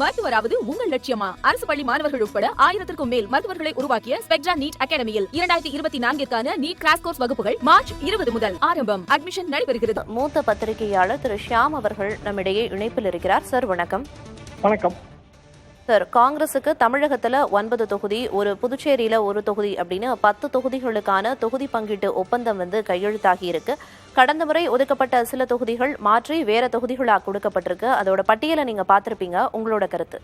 மருத்துவராவது உங்கள் லட்சியமா? அரசு பள்ளி மாணவர்கள் உட்பட 1000க்கும் மேல் மருத்துவர்களை உருவாக்கிய ஸ்பெக்ட்ரா நீட் அகாடமியில் 2024க்கான நீட் கிராஷ் கோர்ஸ் வகுப்புகள் மார்ச் 20 முதல் ஆரம்பம். அட்மிஷன் நடைபெறுகிறது. மூத்த பத்திரிகையாளர் திரு ஷியாம் அவர்கள் நம்மிடையே இணைப்பில் இருக்கிறார். சார் வணக்கம். வணக்கம் சார், காங்கிரசுக்கு தமிழகத்துல 9 தொகுதி, ஒரு புதுச்சேரியில ஒரு தொகுதி அப்படின்னு 10 தொகுதிகளுக்கான தொகுதி பங்கீட்டு ஒப்பந்தம் கையெழுத்தாகி இருக்கு. கடந்த முறை ஒதுக்கப்பட்ட சில தொகுதிகள் மாற்றி வேற தொகுதிகளா கொடுக்கப்பட்டிருக்கு. அதோட பட்டியலை நீங்க பார்த்திருப்பீங்க. உங்களோட கருத்து?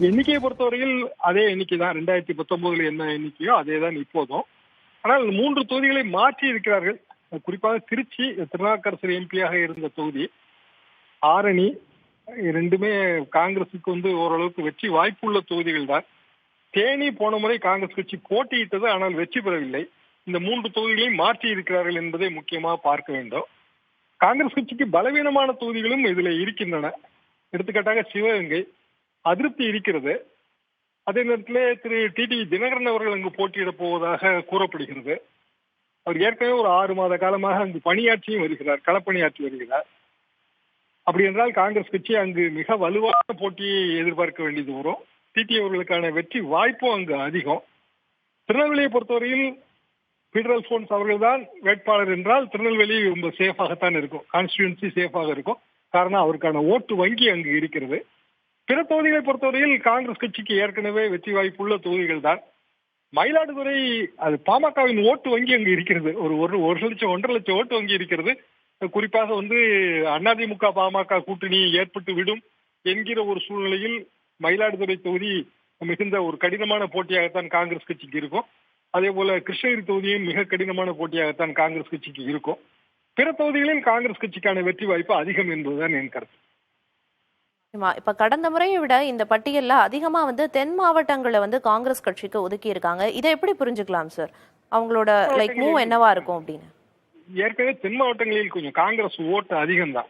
எண்ணிக்கையை பொறுத்தவரையில் அதே எண்ணிக்கை தான். 2019 என்ன எண்ணிக்கையோ அதே தான் இப்போதும். ஆனால் 3 தொகுதிகளை மாற்றி இருக்கிறார்கள். குறிப்பாக திருச்சி திருநாவுக்கரசர் எம்பியாக இருந்த தொகுதி, ஆரணி, ரெண்டுமே காங்கிரசுக்கு ஓரளவுக்கு வெற்றி வாய்ப்புள்ள தொகுதிகள் தான். தேனி போன முறை காங்கிரஸ் கட்சி போட்டியிட்டது, ஆனால் வெற்றி பெறவில்லை. இந்த 3 தொகுதிகளையும் மாற்றி இருக்கிறார்கள் என்பதை முக்கியமாக பார்க்க வேண்டும். காங்கிரஸ் கட்சிக்கு பலவீனமான தொகுதிகளும் இதில் இருக்கின்றன. எடுத்துக்காட்டாக சிவகங்கை அதிருப்தி இருக்கிறது. அதே நேரத்தில் திரு டிடிவி தினகரன் அவர்கள் அங்கு போட்டியிடப் போவதாக கூறப்படுகிறது. அவர் ஏற்கனவே ஒரு 6 மாத காலமாக அங்கு பணியாற்றியும் வருகிறார், களப்பணியாற்றி வருகிறார். அப்படி என்றால் காங்கிரஸ் கட்சி அங்கு மிக வலுவான போட்டியை எதிர்பார்க்க வேண்டியது வரும். டிடி அவர்களுக்கான வெற்றி வாய்ப்பும் அங்கு அதிகம். திருநெல்வேலியை பொறுத்தவரையில் பீட்டர் அல்போன்ஸ் அவர்கள் தான் வேட்பாளர் என்றால் திருநெல்வேலி ரொம்ப சேஃபாகத்தான் இருக்கும், கான்ஸ்டிடியூன்சி சேஃபாக இருக்கும். காரணம், அவருக்கான ஓட்டு வங்கி அங்கு இருக்கிறது. பிற தொகுதிகளை பொறுத்தவரையில் காங்கிரஸ் கட்சிக்கு ஏற்கனவே வெற்றி வாய்ப்புள்ள தொகுதிகள் தான். மயிலாடுதுறை, அது பாமகவின் ஓட்டு வங்கி அங்கு இருக்கிறது. ஒரு லட்சம் 1.5 லட்சம் ஓட்டு வங்கி இருக்கிறது. குறிப்பாக அதிமுக பாமக கூட்டணி ஏற்பட்டு விடும் என்கிற ஒரு சூழ்நிலையில் மயிலாடுதுறை தொகுதி மிகுந்த ஒரு கடினமான போட்டியாகத்தான் காங்கிரஸ் கட்சிக்கு இருக்கும். அதே போல கிருஷ்ணகிரி தொகுதியும் மிக கடினமான போட்டியாகத்தான் காங்கிரஸ் கட்சிக்கு இருக்கும். பிற தொகுதிகளில் காங்கிரஸ் கட்சிக்கான வெற்றி வாய்ப்பு அதிகம் என்பதுதான் என் கருத்து. இப்ப கடந்த முறையை விட இந்த பட்டியல்ல அதிகமா தென் மாவட்டங்களை காங்கிரஸ் கட்சிக்கு ஒதுக்கி இருக்காங்க. இதை எப்படி புரிஞ்சுக்கலாம் சார்? அவங்களோட மூவ் என்னவா இருக்கும் அப்படின்னு? ஏற்கனவே தென் மாவட்டங்களில் கொஞ்சம் காங்கிரஸ் ஓட்டு அதிகம் தான்.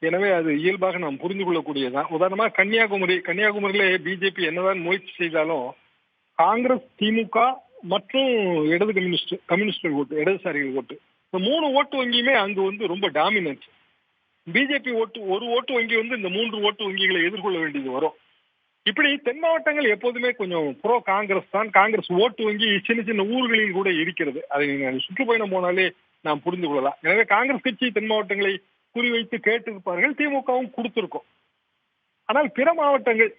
எனவே அது இயல்பாக நாம் புரிந்து கொள்ளக்கூடியதுதான். உதாரணமாக கன்னியாகுமரியிலே பிஜேபி என்னதான் முயற்சி செய்தாலும் காங்கிரஸ், திமுக மற்றும் இடது கம்யூனிஸ்டர்கள் ஓட்டு, இடதுசாரிகள் ஓட்டு, இந்த 3 ஓட்டு வங்கியுமே அங்கு ரொம்ப டாமினன்ட். பிஜேபி ஒரு ஓட்டு வங்கி இந்த 3 ஓட்டு வங்கிகளை எதிர்கொள்ள வேண்டியது வரும். இப்படி தென் மாவட்டங்கள் எப்போதுமே கொஞ்சம் ப்ரோ காங்கிரஸ் தான். காங்கிரஸ் ஓட்டு வங்கி சின்ன சின்ன ஊர்களில் கூட இருக்கிறது. அதை நீங்கள் சுற்றுப்பயணம் போனாலே நாம் புரிந்து கொள்ளலாம். எனவே காங்கிரஸ் கட்சி தென் மாவட்டங்களை குறிவைத்து கேட்டிருப்பார்கள், திமுகவும் கொடுத்திருக்கும். ஆனால் பிற மாவட்டங்கள்,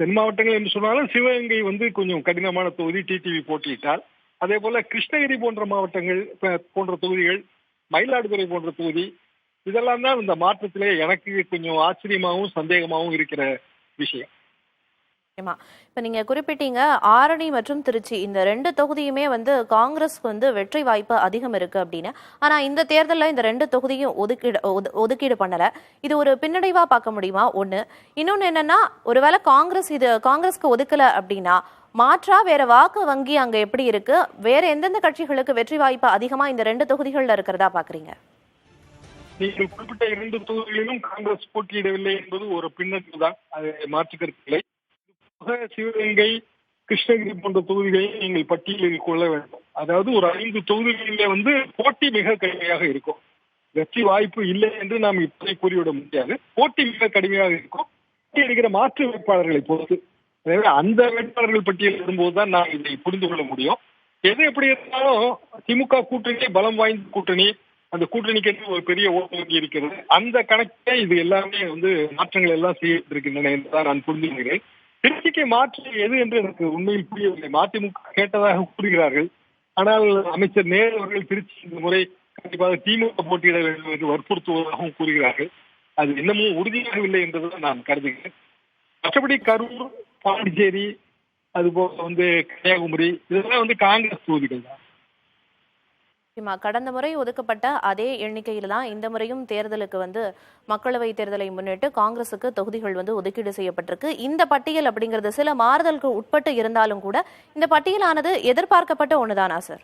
தென் மாவட்டங்கள் என்று சொன்னாலும் சிவகங்கை கொஞ்சம் கடினமான தொகுதி, டிடிவி போட்டியிட்டால். அதே போல கிருஷ்ணகிரி போன்ற மாவட்டங்கள் போன்ற தொகுதிகள், மயிலாடுதுறை போன்ற தொகுதி, இதெல்லாம் தான் இந்த மாற்றத்திலே எனக்கு கொஞ்சம் ஆச்சரியமாகவும் சந்தேகமாகவும் இருக்கிற விஷயம். இப்ப நீங்க குறிப்பிட்டீங்க ஆரணி மற்றும் திருச்சி இந்த 2 தொகுதியுமே காங்கிரஸ்க்கு வெற்றி வாய்ப்பு அதிகம் இருக்கு அப்படின்னு. ஆனா இந்த தேர்தலில் இந்த 2 தொகுதியும் ஒதுக்கீடு பண்ணல. இது ஒரு பின்னடைவா பார்க்க முடியுமா? ஒண்ணு. இன்னொன்னு என்னன்னா, ஒருவேளை காங்கிரஸ்க்கு ஒதுக்கல அப்படின்னா மாற்றா வேற வாக்கு வங்கி அங்க எப்படி இருக்கு? வேற எந்தெந்த கட்சிகளுக்கு வெற்றி வாய்ப்பு அதிகமா இந்த 2 தொகுதிகள்ல இருக்கிறதா பாக்குறீங்க? நீங்கள் குறிப்பிட்ட 2 தொகுதிகளிலும் காங்கிரஸ் போட்டியிடவில்லை என்பது ஒரு பின்னடைவு தான், அது மாற்றுக்கருத்தில்லை. சிவகங்கை, கிருஷ்ணகிரி போன்ற தொகுதிகளை நீங்கள் பட்டியலில் கொள்ள வேண்டும். அதாவது ஒரு 5 தொகுதிகளிலே போட்டி மிக கடுமையாக இருக்கும். வெற்றி வாய்ப்பு இல்லை என்று நாம் இப்படி கூறிவிட முடியாது. போட்டி மிக கடுமையாக இருக்கும். போட்டி அடிக்கிற மாற்று வேட்பாளர்களை பொறுத்து. எனவே அந்த வேட்பாளர்கள் பட்டியல் வரும்போதுதான் நாம் இதை புரிந்து கொள்ள முடியும். எது எப்படி இருந்தாலும் திமுக கூட்டணி பலம் வாய்ந்த கூட்டணி, அந்த கூட்டணிக்கு ஒரு பெரிய ஓட்டு வங்கி இருக்கிறது. அந்த கணக்கே இது எல்லாமே மாற்றங்கள் எல்லாம் செய்யப்பட்டிருக்கின்றன என்றுதான் நான் புரிந்துகிறேன். திருச்சிக்கு மாற்று எது என்று எனக்கு உண்மையில் புரியவில்லை. மதிமுக கேட்டதாக கூறுகிறார்கள். ஆனால் அமைச்சர் நேரு அவர்கள் திருச்சி இந்த முறை கண்டிப்பாக திமுக போட்டியிட வேண்டும் என்று வற்புறுத்துவதாகவும் கூறுகிறார்கள். அது இன்னமும் உறுதியாகவில்லை என்றுதான் நான் கருதுகிறேன். மற்றபடி கரூர், பாண்டிச்சேரி, அதுபோல கன்னியாகுமரி, இதெல்லாம் காங்கிரஸ் தொகுதிகள் தான். கடந்த முறை ஒதுக்கப்பட்ட அதே எண்ணிக்கையில தான் இந்த முறையும் தேர்தலுக்கு மக்களவை தேர்தலை முன்னிட்டு காங்கிரசுக்கு தொகுதிகள் ஒதுக்கீடு செய்யப்பட்டிருக்கு. இந்த பட்டியல் அப்படிங்கிறது சில மாறுதலுக்கு உட்பட்டு இருந்தாலும் கூட இந்த பட்டியலானது எதிர்பார்க்கப்பட்ட ஒண்ணுதானா சார்?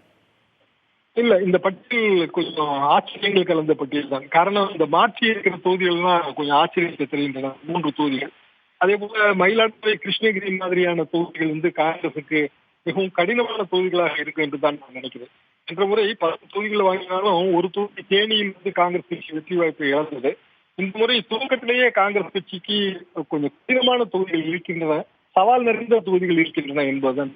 இல்ல, இந்த பட்டியல் கொஞ்சம் ஆச்சரியங்கள் கலந்த பட்டியல் தான். காரணம், இந்த மாற்றி இருக்கிற தொகுதிகள்லாம் கொஞ்சம் ஆச்சரியத்தை தெரிகின்றன. 3 தொகுதிகள். அதே போல மயிலாடுதுறை, கிருஷ்ணகிரி மாதிரியான தொகுதிகள் காங்கிரசுக்கு மிகவும் கடினமான தொகுதிகளாக இருக்கு என்று தான் நான் நினைக்கிறேன். சென்ற முறை 10 தொகுதிகள் வாங்கினாலும் ஒரு தொகுதி தேனியில் காங்கிரஸ் கட்சி வெற்றி வாய்ப்பை இழந்தது. இந்த முறை துவக்கத்திலேயே காங்கிரஸ் கட்சிக்கு கொஞ்சம் கடினமான தொகுதிகள் இருக்கின்றன, சவால் நிறைந்த தொகுதிகள் இருக்கின்றன என்பதுதான்.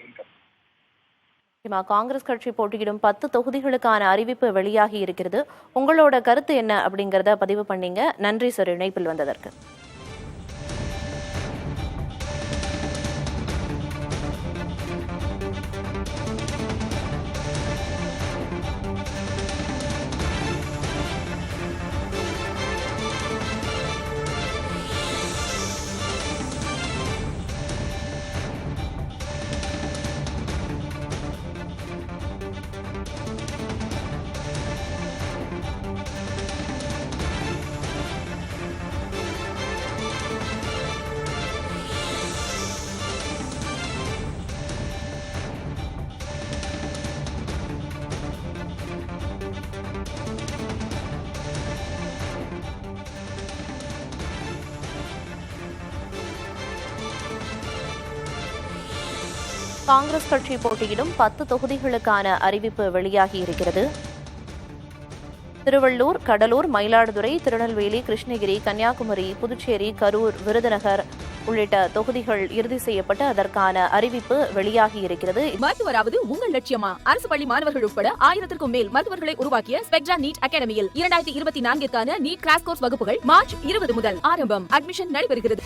காங்கிரஸ் கட்சி போட்டியிடும் 10 தொகுதிகளுக்கான அறிவிப்பு வெளியாகி இருக்கிறது. உங்களோட கருத்து என்ன அப்படிங்கறத பதிவு பண்ணீங்க. நன்றி சார் இணைப்பில் வந்ததற்கு. காங்கிரஸ் கட்சி போட்டியிடும் 10 தொகுதிகளுக்கான அறிவிப்பு வெளியாகி இருக்கிறது. திருவள்ளூர், கடலூர், மயிலாடுதுறை, திருநெல்வேலி, கிருஷ்ணகிரி, கன்னியாகுமரி, புதுச்சேரி, கரூர், விருதுநகர் உள்ளிட்ட தொகுதிகள் இறுதி செய்யப்பட்டு அதற்கான அறிவிப்பு வெளியாகி இருக்கிறது. மருத்துவராவது உங்கள் லட்சியமா? அரசு பள்ளி மாணவர்கள் உட்பட 1000க்கும் மேல் மருத்துவர்களை உருவாக்கிய ஸ்பெக்ட்ரா நீட் அகாடமியில் 2024க்கான நீட் கிராஷ் கோர்ஸ் வகுப்புகள் மார்ச் 20 முதல் ஆரம்பம். அட்மிஷன் நடைபெறுகிறது.